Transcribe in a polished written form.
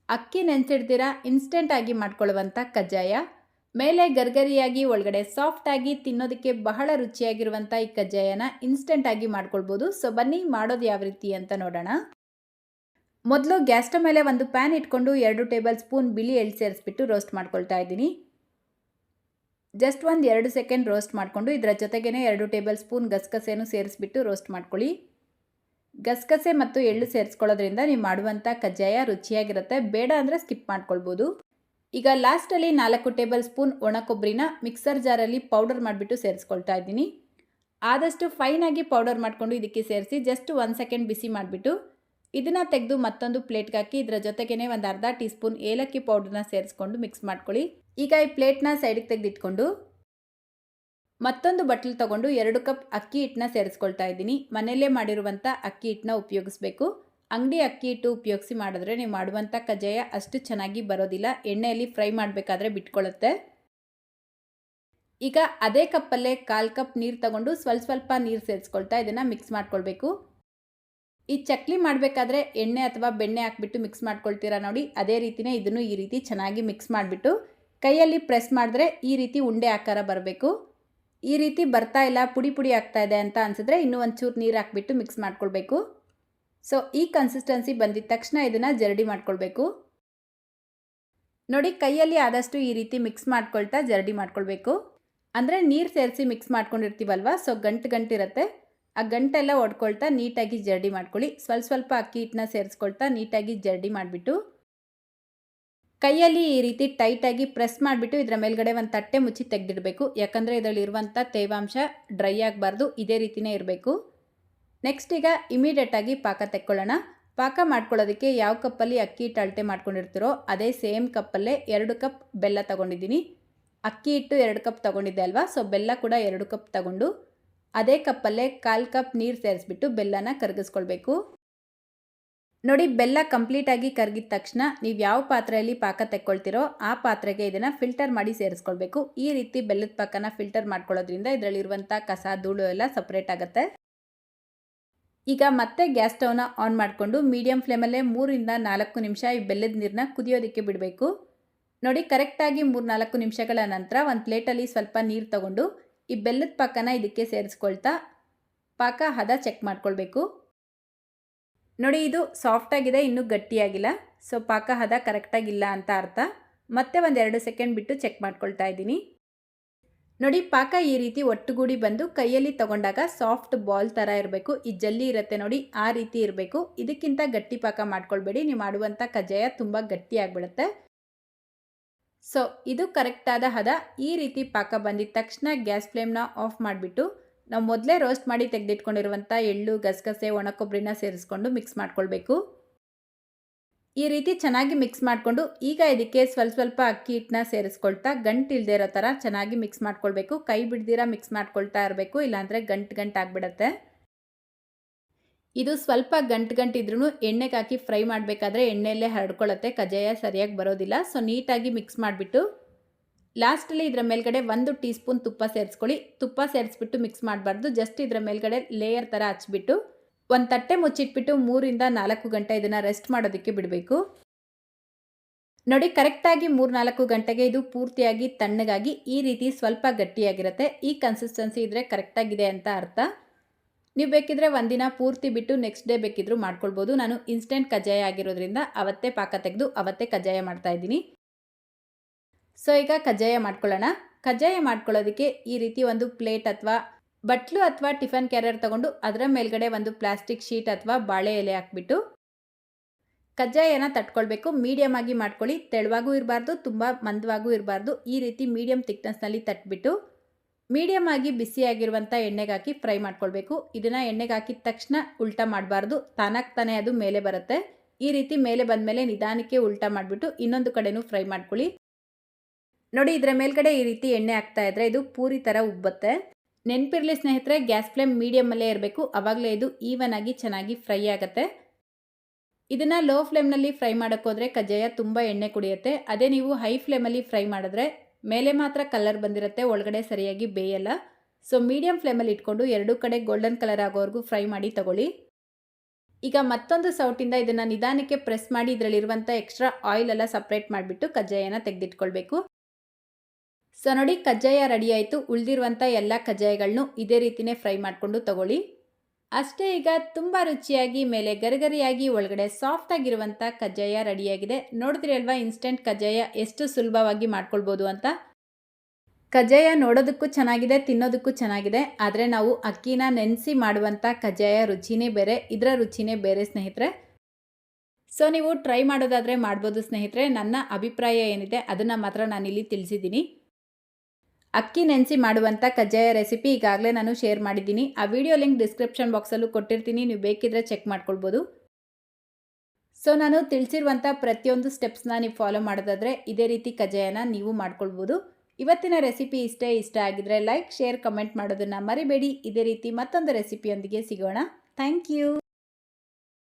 ಅಕ್ಕಿ ನೆನೆಸಿಡ್ದಿರ ಇನ್ಸ್ಟೆಂಟಾಗಿ ಮಾಡ್ಕೊಳ್ಳುವಂಥ ಕಜ್ಜಾಯ. ಮೇಲೆ ಗರ್ಗರಿಯಾಗಿ ಒಳಗಡೆ ಸಾಫ್ಟಾಗಿ ತಿನ್ನೋದಕ್ಕೆ ಬಹಳ ರುಚಿಯಾಗಿರುವಂಥ ಈ ಕಜ್ಜಾಯನ ಇನ್ಸ್ಟೆಂಟಾಗಿ ಮಾಡ್ಕೊಳ್ಬೋದು. ಸೊ ಬನ್ನಿ ಮಾಡೋದು ಯಾವ ರೀತಿ ಅಂತ ನೋಡೋಣ. ಮೊದಲು ಗ್ಯಾಸ್ ಸ್ಟವ್ ಮೇಲೆ ಒಂದು ಪ್ಯಾನ್ ಇಟ್ಕೊಂಡು 2 ಟೇಬಲ್ ಸ್ಪೂನ್ ಬಿಳಿ ಎಳ್ಳು ಸೇರಿಸ್ಬಿಟ್ಟು ರೋಸ್ಟ್ ಮಾಡ್ಕೊಳ್ತಾ ಇದ್ದೀನಿ. ಜಸ್ಟ್ ಒಂದು 2 ಸೆಕೆಂಡ್ ರೋಸ್ಟ್ ಮಾಡಿಕೊಂಡು ಇದರ ಜೊತೆಗೇ 2 ಟೇಬಲ್ ಸ್ಪೂನ್ ಗಸಗಸೆನೂ ಸೇರಿಸ್ಬಿಟ್ಟು ರೋಸ್ಟ್ ಮಾಡ್ಕೊಳ್ಳಿ. ಗಸಗಸೆ ಮತ್ತು ಎಳ್ಳು ಸೇರಿಸ್ಕೊಳ್ಳೋದ್ರಿಂದ ನೀವು ಮಾಡುವಂಥ ಕಜ್ಜಾಯ ರುಚಿಯಾಗಿರುತ್ತೆ. ಬೇಡ ಅಂದರೆ ಸ್ಕಿಪ್ ಮಾಡ್ಕೊಳ್ಬೋದು. ಈಗ ಲಾಸ್ಟಲ್ಲಿ 4 ಟೇಬಲ್ ಸ್ಪೂನ್ ಒಣ ಕೊಬ್ಬರಿನ ಮಿಕ್ಸರ್ ಜಾರಲ್ಲಿ ಪೌಡರ್ ಮಾಡಿಬಿಟ್ಟು ಸೇರಿಸ್ಕೊಳ್ತಾ ಇದ್ದೀನಿ. ಆದಷ್ಟು ಫೈನಾಗಿ ಪೌಡರ್ ಮಾಡಿಕೊಂಡು ಇದಕ್ಕೆ ಸೇರಿಸಿ ಜಸ್ಟ್ 1 ಸೆಕೆಂಡ್ ಬಿಸಿ ಮಾಡಿಬಿಟ್ಟು ಇದನ್ನು ತೆಗೆದು ಮತ್ತೊಂದು ಪ್ಲೇಟ್ಗೆ ಹಾಕಿ ಇದರ ಜೊತೆಗೇ ಒಂದು ಅರ್ಧ ಟೀ ಸ್ಪೂನ್ ಏಲಕ್ಕಿ ಪೌಡರ್ನ ಸೇರಿಸ್ಕೊಂಡು ಮಿಕ್ಸ್ ಮಾಡ್ಕೊಳ್ಳಿ. ಈಗ ಈ ಪ್ಲೇಟ್ನ ಸೈಡಿಗೆ ತೆಗೆದಿಟ್ಕೊಂಡು ಮತ್ತೊಂದು ಬಟ್ಲು ತೊಗೊಂಡು 2 ಕಪ್ ಅಕ್ಕಿ ಹಿಟ್ಟನ್ನ ಸೇರಿಸ್ಕೊಳ್ತಾ ಇದ್ದೀನಿ. ಮನೆಯಲ್ಲೇ ಮಾಡಿರುವಂಥ ಅಕ್ಕಿ ಹಿಟ್ಟನ್ನ ಉಪಯೋಗಿಸ್ಬೇಕು. ಅಂಗಡಿ ಅಕ್ಕಿ ಹಿಟ್ಟು ಉಪಯೋಗಿಸಿ ಮಾಡಿದ್ರೆ ನೀವು ಮಾಡುವಂಥ ಕಜ್ಜಾಯ ಅಷ್ಟು ಚೆನ್ನಾಗಿ ಬರೋದಿಲ್ಲ. ಎಣ್ಣೆಯಲ್ಲಿ ಫ್ರೈ ಮಾಡಬೇಕಾದ್ರೆ ಬಿಟ್ಕೊಳ್ಳುತ್ತೆ. ಈಗ ಅದೇ ಕಪ್ಪಲ್ಲೇ 1/4 ಕಪ್ ನೀರು ತಗೊಂಡು ಸ್ವಲ್ಪ ನೀರು ಸೇರಿಸ್ಕೊಳ್ತಾ ಇದನ್ನು ಮಿಕ್ಸ್ ಮಾಡ್ಕೊಳ್ಬೇಕು. ಈ ಚಕ್ಲಿ ಮಾಡಬೇಕಾದ್ರೆ ಎಣ್ಣೆ ಅಥವಾ ಬೆಣ್ಣೆ ಹಾಕ್ಬಿಟ್ಟು ಮಿಕ್ಸ್ ಮಾಡ್ಕೊಳ್ತೀರಾ ನೋಡಿ, ಅದೇ ರೀತಿಯೇ ಇದನ್ನು ಈ ರೀತಿ ಚೆನ್ನಾಗಿ ಮಿಕ್ಸ್ ಮಾಡಿಬಿಟ್ಟು ಕೈಯಲ್ಲಿ ಪ್ರೆಸ್ ಮಾಡಿದ್ರೆ ಈ ರೀತಿ ಉಂಡೆ ಆಕಾರ ಬರಬೇಕು. ಈ ರೀತಿ ಬರ್ತಾ ಇಲ್ಲ, ಪುಡಿ ಪುಡಿ ಆಗ್ತಾ ಇದೆ ಅಂತ ಅನಿಸಿದ್ರೆ ಇನ್ನೂ ಒಂಚೂರು ನೀರು ಹಾಕ್ಬಿಟ್ಟು ಮಿಕ್ಸ್ ಮಾಡ್ಕೊಳ್ಬೇಕು. ಸೊ ಈ ಕನ್ಸಿಸ್ಟೆನ್ಸಿ ಬಂದಿದ ತಕ್ಷಣ ಇದನ್ನು ಜರಡಿ ಮಾಡ್ಕೊಳ್ಬೇಕು. ನೋಡಿ, ಕೈಯಲ್ಲಿ ಆದಷ್ಟು ಈ ರೀತಿ ಮಿಕ್ಸ್ ಮಾಡ್ಕೊಳ್ತಾ ಜರಡಿ ಮಾಡ್ಕೊಳ್ಬೇಕು. ಅಂದರೆ ನೀರು ಸೇರಿಸಿ ಮಿಕ್ಸ್ ಮಾಡ್ಕೊಂಡಿರ್ತೀವಲ್ವ, ಸೊ ಗಂಟಿರುತ್ತೆ. ಆ ಗಂಟೆಲ್ಲ ಒಡ್ಕೊಳ್ತಾ ನೀಟಾಗಿ ಜರಡಿ ಮಾಡ್ಕೊಳ್ಳಿ. ಸ್ವಲ್ಪ ಅಕ್ಕಿ ಹಿಟ್ಟನ್ನ ಸೇರಿಸ್ಕೊಳ್ತಾ ನೀಟಾಗಿ ಜರಡಿ ಮಾಡಿಬಿಟ್ಟು ಕೈಯಲ್ಲಿ ಈ ರೀತಿ ಟೈಟಾಗಿ ಪ್ರೆಸ್ ಮಾಡಿಬಿಟ್ಟು ಇದರ ಮೇಲ್ಗಡೆ ಒಂದು ತಟ್ಟೆ ಮುಚ್ಚಿ ತೆಗೆದಿಡಬೇಕು. ಯಾಕಂದರೆ ಇದರಲ್ಲಿರುವಂಥ ತೇವಾಂಶ ಡ್ರೈ ಆಗಬಾರ್ದು, ಇದೇ ರೀತಿಯೇ ಇರಬೇಕು. ನೆಕ್ಸ್ಟ್ ಈಗ ಇಮಿಡಿಯೇಟಾಗಿ ಪಾಕ ತೆಕ್ಕೊಳ್ಳೋಣ. ಪಾಕ ಮಾಡ್ಕೊಳ್ಳೋದಕ್ಕೆ ಯಾವ ಕಪ್ಪಲ್ಲಿ ಅಕ್ಕಿ ಹಿಟ್ಟು ಅಳತೆ ಮಾಡ್ಕೊಂಡಿರ್ತೀರೋ ಅದೇ ಸೇಮ್ ಕಪ್ಪಲ್ಲೇ 2 ಕಪ್ ಬೆಲ್ಲ ತೊಗೊಂಡಿದ್ದೀನಿ. ಅಕ್ಕಿ ಹಿಟ್ಟು 2 ಕಪ್ ತೊಗೊಂಡಿದ್ದೆ ಅಲ್ವಾ, ಸೊ ಬೆಲ್ಲ ಕೂಡ 2 ಕಪ್ ತೊಗೊಂಡು ಅದೇ ಕಪ್ಪಲ್ಲೇ 1/4 ಕಪ್ ನೀರು ಸೇರಿಸ್ಬಿಟ್ಟು ಬೆಲ್ಲನ ಕರಗಿಸ್ಕೊಳ್ಬೇಕು. ನೋಡಿ, ಬೆಲ್ಲ ಕಂಪ್ಲೀಟಾಗಿ ಕರಗಿದ ತಕ್ಷಣ ನೀವು ಯಾವ ಪಾತ್ರೆಯಲ್ಲಿ ಪಾಕ ತೆಕ್ಕೊಳ್ತೀರೋ ಆ ಪಾತ್ರೆಗೆ ಇದನ್ನು ಫಿಲ್ಟರ್ ಮಾಡಿ ಸೇರಿಸ್ಕೊಳ್ಬೇಕು. ಈ ರೀತಿ ಬೆಲ್ಲದ ಪಾಕನ ಫಿಲ್ಟರ್ ಮಾಡ್ಕೊಳ್ಳೋದ್ರಿಂದ ಇದರಲ್ಲಿರುವಂಥ ಕಸ ಧೂಳು ಎಲ್ಲ ಸಪ್ರೇಟ್ ಆಗುತ್ತೆ. ಈಗ ಮತ್ತೆ ಗ್ಯಾಸ್ ಸ್ಟವ್ನ ಆನ್ ಮಾಡಿಕೊಂಡು ಮೀಡಿಯಂ ಫ್ಲೇಮಲ್ಲೇ 3-4 ನಿಮಿಷ ಈ ಬೆಲ್ಲದ ನೀರನ್ನ ಕುದಿಯೋದಕ್ಕೆ ಬಿಡಬೇಕು. ನೋಡಿ, ಕರೆಕ್ಟಾಗಿ 3-4 ನಿಮಿಷಗಳ ನಂತರ ಒಂದು ಪ್ಲೇಟಲ್ಲಿ ಸ್ವಲ್ಪ ನೀರು ತಗೊಂಡು ಈ ಬೆಲ್ಲದ ಪಾಕನ ಇದಕ್ಕೆ ಸೇರಿಸ್ಕೊಳ್ತಾ ಪಾಕ ಹದ ಚೆಕ್ ಮಾಡ್ಕೊಳ್ಬೇಕು. ನೋಡಿ, ಇದು ಸಾಫ್ಟಾಗಿದೆ, ಇನ್ನೂ ಗಟ್ಟಿಯಾಗಿಲ್ಲ. ಸೊ ಪಾಕ ಹದ ಕರೆಕ್ಟಾಗಿಲ್ಲ ಅಂತ ಅರ್ಥ. ಮತ್ತೆ ಒಂದು 2 ಸೆಕೆಂಡ್ ಬಿಟ್ಟು ಚೆಕ್ ಮಾಡ್ಕೊಳ್ತಾ ಇದ್ದೀನಿ. ನೋಡಿ, ಪಾಕ ಈ ರೀತಿ ಒಟ್ಟುಗೂಡಿ ಬಂದು ಕೈಯಲ್ಲಿ ತಗೊಂಡಾಗ ಸಾಫ್ಟ್ ಬಾಲ್ ಥರ ಇರಬೇಕು. ಈ ಜಲ್ಲಿ ಇರುತ್ತೆ ನೋಡಿ, ಆ ರೀತಿ ಇರಬೇಕು. ಇದಕ್ಕಿಂತ ಗಟ್ಟಿ ಪಾಕ ಮಾಡ್ಕೊಳ್ಬೇಡಿ, ನೀವು ಮಾಡುವಂಥ ಕಜ್ಜಾಯ ತುಂಬ ಗಟ್ಟಿ ಆಗಿಬಿಡುತ್ತೆ. ಸೊ ಇದು ಕರೆಕ್ಟಾದ ಹದ. ಈ ರೀತಿ ಪಾಕ ಬಂದಿದ ತಕ್ಷಣ ಗ್ಯಾಸ್ ಫ್ಲೇಮ್ನ ಆಫ್ ಮಾಡಿಬಿಟ್ಟು ನಾವು ಮೊದಲೇ ರೋಸ್ಟ್ ಮಾಡಿ ತೆಗೆದಿಟ್ಕೊಂಡಿರುವಂಥ ಎಳ್ಳು, ಗಸಗಸೆ, ಒಣ ಕೊಬ್ಬರಿನ ಸೇರಿಸ್ಕೊಂಡು ಮಿಕ್ಸ್ ಮಾಡ್ಕೊಳ್ಬೇಕು. ಈ ರೀತಿ ಚೆನ್ನಾಗಿ ಮಿಕ್ಸ್ ಮಾಡಿಕೊಂಡು ಈಗ ಇದಕ್ಕೆ ಸ್ವಲ್ಪ ಅಕ್ಕಿ ಹಿಟ್ಟನ್ನ ಸೇರಿಸ್ಕೊಳ್ತಾ ಗಂಟು ಇಲ್ಲದೆ ಇರೋ ಥರ ಚೆನ್ನಾಗಿ ಮಿಕ್ಸ್ ಮಾಡ್ಕೊಳ್ಬೇಕು. ಕೈ ಬಿಡ್ದಿರ ಮಿಕ್ಸ್ ಮಾಡ್ಕೊಳ್ತಾ ಇರಬೇಕು, ಇಲ್ಲಾಂದರೆ ಗಂಟು ಆಗಿಬಿಡುತ್ತೆ. ಇದು ಸ್ವಲ್ಪ ಗಂಟು ಇದ್ರೂ ಎಣ್ಣೆಗೆ ಹಾಕಿ ಫ್ರೈ ಮಾಡಬೇಕಾದ್ರೆ ಎಣ್ಣೆಯಲ್ಲೇ ಹರಡ್ಕೊಳ್ಳುತ್ತೆ, ಕಜ್ಜಾಯ ಸರಿಯಾಗಿ ಬರೋದಿಲ್ಲ. ಸೊ ನೀಟಾಗಿ ಮಿಕ್ಸ್ ಮಾಡಿಬಿಟ್ಟು ಲಾಸ್ಟಲ್ಲಿ ಇದರ ಮೇಲ್ಗಡೆ 1 ಟೀ ಸ್ಪೂನ್ ತುಪ್ಪ ಸೇರಿಸ್ಕೊಳ್ಳಿ. ತುಪ್ಪ ಸೇರಿಸ್ಬಿಟ್ಟು ಮಿಕ್ಸ್ ಮಾಡಬಾರ್ದು, ಜಸ್ಟ್ ಇದರ ಮೇಲ್ಗಡೆ ಲೇಯರ್ ಥರ ಹಚ್ಬಿಟ್ಟು ಒಂದು ತಟ್ಟೆ ಮುಚ್ಚಿಟ್ಬಿಟ್ಟು 3-4 ಗಂಟೆ ಇದನ್ನು ರೆಸ್ಟ್ ಮಾಡೋದಕ್ಕೆ ಬಿಡಬೇಕು. ನೋಡಿ, ಕರೆಕ್ಟಾಗಿ 3-4 ಗಂಟೆಗೆ ಇದು ಪೂರ್ತಿಯಾಗಿ ತಣ್ಣಗಾಗಿ ಈ ರೀತಿ ಸ್ವಲ್ಪ ಗಟ್ಟಿಯಾಗಿರುತ್ತೆ. ಈ ಕನ್ಸಿಸ್ಟೆನ್ಸಿ ಇದ್ದರೆ ಕರೆಕ್ಟಾಗಿದೆ ಅಂತ ಅರ್ಥ. ನೀವು ಬೇಕಿದ್ರೆ ಒಂದಿನ ಪೂರ್ತಿ ಬಿಟ್ಟು ನೆಕ್ಸ್ಟ್ ಡೇ ಬೇಕಿದ್ರೂ ಮಾಡ್ಕೊಳ್ಬೋದು. ನಾನು ಇನ್ಸ್ಟೆಂಟ್ ಕಜ್ಜಾಯ ಆಗಿರೋದ್ರಿಂದ ಅವತ್ತೇ ಪಾಕ ತೆಗೆದು ಅವತ್ತೇ ಕಜ್ಜಾಯ ಮಾಡ್ತಾಯಿದ್ದೀನಿ. ಸೊ ಈಗ ಕಜ್ಜಾಯ ಮಾಡ್ಕೊಳ್ಳೋಣ. ಕಜ್ಜಾಯ ಮಾಡ್ಕೊಳ್ಳೋದಕ್ಕೆ ಈ ರೀತಿ ಒಂದು ಪ್ಲೇಟ್ ಅಥವಾ ಬಟ್ಲು ಅಥವಾ ಟಿಫನ್ ಕ್ಯಾರಿಯರ್ ತೊಗೊಂಡು ಅದರ ಮೇಲ್ಗಡೆ ಒಂದು ಪ್ಲಾಸ್ಟಿಕ್ ಶೀಟ್ ಅಥವಾ ಬಾಳೆ ಎಲೆ ಹಾಕ್ಬಿಟ್ಟು ಕಜ್ಜಾಯನ ತಟ್ಕೊಳ್ಬೇಕು. ಮೀಡಿಯಮ್ ಆಗಿ ಮಾಡ್ಕೊಳ್ಳಿ, ತೆಳುವಾಗೂ ಇರಬಾರ್ದು, ತುಂಬ ಮಂದವಾಗೂ ಇರಬಾರ್ದು. ಈ ರೀತಿ ಮೀಡಿಯಮ್ ಥಿಕ್ನೆಸ್ನಲ್ಲಿ ತಟ್ಬಿಟ್ಟು ಮೀಡಿಯಮ್ ಆಗಿ ಬಿಸಿಯಾಗಿರುವಂಥ ಎಣ್ಣೆಗೆ ಹಾಕಿ ಫ್ರೈ ಮಾಡ್ಕೊಳ್ಬೇಕು. ಇದನ್ನು ಎಣ್ಣೆಗೆ ಹಾಕಿದ ತಕ್ಷಣ ಉಲ್ಟಾ ಮಾಡಬಾರ್ದು, ತಾನೇ ಅದು ಮೇಲೆ ಬರುತ್ತೆ. ಈ ರೀತಿ ಮೇಲೆ ಬಂದಮೇಲೆ ನಿಧಾನಕ್ಕೆ ಉಲ್ಟಾ ಮಾಡಿಬಿಟ್ಟು ಇನ್ನೊಂದು ಕಡೆನೂ ಫ್ರೈ ಮಾಡ್ಕೊಳ್ಳಿ. ನೋಡಿ, ಇದರ ಮೇಲ್ಗಡೆ ಈ ರೀತಿ ಎಣ್ಣೆ ಹಾಕ್ತಾ ಇದ್ರೆ ಇದು ಪೂರಿ ಥರ ಉಬ್ಬುತ್ತೆ. ನೆನಪಿರಲಿ ಸ್ನೇಹಿತರೆ, ಗ್ಯಾಸ್ ಫ್ಲೇಮ್ ಮೀಡಿಯಮಲ್ಲೇ ಇರಬೇಕು, ಆವಾಗಲೇ ಇದು ಈವನ್ ಆಗಿ ಚೆನ್ನಾಗಿ ಫ್ರೈ ಆಗುತ್ತೆ. ಇದನ್ನು ಲೋ ಫ್ಲೇಮ್ನಲ್ಲಿ ಫ್ರೈ ಮಾಡೋಕ್ಕೋದ್ರೆ ಕಜ್ಜಾಯ ತುಂಬ ಎಣ್ಣೆ ಕುಡಿಯುತ್ತೆ. ಅದೇ ನೀವು ಹೈ ಫ್ಲೇಮಲ್ಲಿ ಫ್ರೈ ಮಾಡಿದ್ರೆ ಮೇಲೆ ಮಾತ್ರ ಕಲರ್ ಬಂದಿರುತ್ತೆ, ಒಳಗಡೆ ಸರಿಯಾಗಿ ಬೇಯಲ್ಲ. ಸೊ ಮೀಡಿಯಮ್ ಫ್ಲೇಮಲ್ಲಿ ಇಟ್ಕೊಂಡು 2 ಕಡೆ ಗೋಲ್ಡನ್ ಕಲರ್ ಆಗೋವರೆಗೂ ಫ್ರೈ ಮಾಡಿ ತಗೊಳ್ಳಿ. ಈಗ ಮತ್ತೊಂದು ಸೌಟಿಂದ ಇದನ್ನು ನಿಧಾನಕ್ಕೆ ಪ್ರೆಸ್ ಮಾಡಿ ಇದರಲ್ಲಿರುವಂಥ ಎಕ್ಸ್ಟ್ರಾ ಆಯಿಲ್ ಎಲ್ಲ ಸಪ್ರೇಟ್ ಮಾಡಿಬಿಟ್ಟು ಕಜ್ಜಾಯನ ತೆಗೆದಿಟ್ಕೊಳ್ಬೇಕು. ಸೊ ನೋಡಿ, ಕಜ್ಜಾಯ ರೆಡಿ ಆಯಿತು. ಉಳಿದಿರುವಂಥ ಎಲ್ಲ ಕಜ್ಜಾಯಗಳನ್ನು ಇದೇ ರೀತಿಯೇ ಫ್ರೈ ಮಾಡಿಕೊಂಡು ತಗೊಳ್ಳಿ. ಅಷ್ಟೇ, ಈಗ ತುಂಬ ರುಚಿಯಾಗಿ ಮೇಲೆ ಗರಿಗರಿಯಾಗಿ ಒಳಗಡೆ ಸಾಫ್ಟ್ ಆಗಿರುವಂಥ ಕಜ್ಜಾಯ ರೆಡಿಯಾಗಿದೆ. ನೋಡಿದ್ರಿ ಅಲ್ವಾ ಇನ್ಸ್ಟೆಂಟ್ ಕಜ್ಜಾಯ ಎಷ್ಟು ಸುಲಭವಾಗಿ ಮಾಡ್ಕೊಳ್ಬೋದು ಅಂತ. ಕಜ್ಜಾಯ ನೋಡೋದಕ್ಕೂ ಚೆನ್ನಾಗಿದೆ, ತಿನ್ನೋದಕ್ಕೂ ಚೆನ್ನಾಗಿದೆ. ಆದರೆ ನಾವು ಅಕ್ಕಿನ ನೆನೆಸಿ ಮಾಡುವಂಥ ಕಜ್ಜಾಯ ರುಚಿನೇ ಬೇರೆ, ಇದರ ರುಚಿನೇ ಬೇರೆ ಸ್ನೇಹಿತರೆ. ಸೊ ನೀವು ಟ್ರೈ ಮಾಡೋದಾದರೆ ಮಾಡ್ಬೋದು ಸ್ನೇಹಿತರೆ. ನನ್ನ ಅಭಿಪ್ರಾಯ ಏನಿದೆ ಅದನ್ನು ಮಾತ್ರ ನಾನಿಲ್ಲಿ ತಿಳಿಸಿದ್ದೀನಿ. ಅಕ್ಕಿ ನೆನೆಸಿ ಮಾಡುವಂಥ ಕಜ್ಜಾಯ ರೆಸಿಪಿ ಈಗಾಗಲೇ ನಾನು ಶೇರ್ ಮಾಡಿದ್ದೀನಿ. ಆ ವಿಡಿಯೋ ಲಿಂಕ್ ಡಿಸ್ಕ್ರಿಪ್ಷನ್ ಬಾಕ್ಸಲ್ಲೂ ಕೊಟ್ಟಿರ್ತೀನಿ, ನೀವು ಬೇಕಿದ್ರೆ ಚೆಕ್ ಮಾಡ್ಕೊಳ್ಬೋದು. ಸೊ ನಾನು ತಿಳಿಸಿರುವಂಥ ಪ್ರತಿಯೊಂದು ಸ್ಟೆಪ್ಸ್ನ ನೀವು ಫಾಲೋ ಮಾಡೋದಾದರೆ ಇದೇ ರೀತಿ ಕಜ್ಜಾಯನ ನೀವು ಮಾಡ್ಕೊಳ್ಬೋದು. ಇವತ್ತಿನ ರೆಸಿಪಿ ಇಷ್ಟ ಆಗಿದ್ರೆ ಲೈಕ್, ಶೇರ್, ಕಮೆಂಟ್ ಮಾಡೋದನ್ನು ಮರಿಬೇಡಿ. ಇದೇ ರೀತಿ ಮತ್ತೊಂದು ರೆಸಿಪಿಯೊಂದಿಗೆ ಸಿಗೋಣ. Thank you.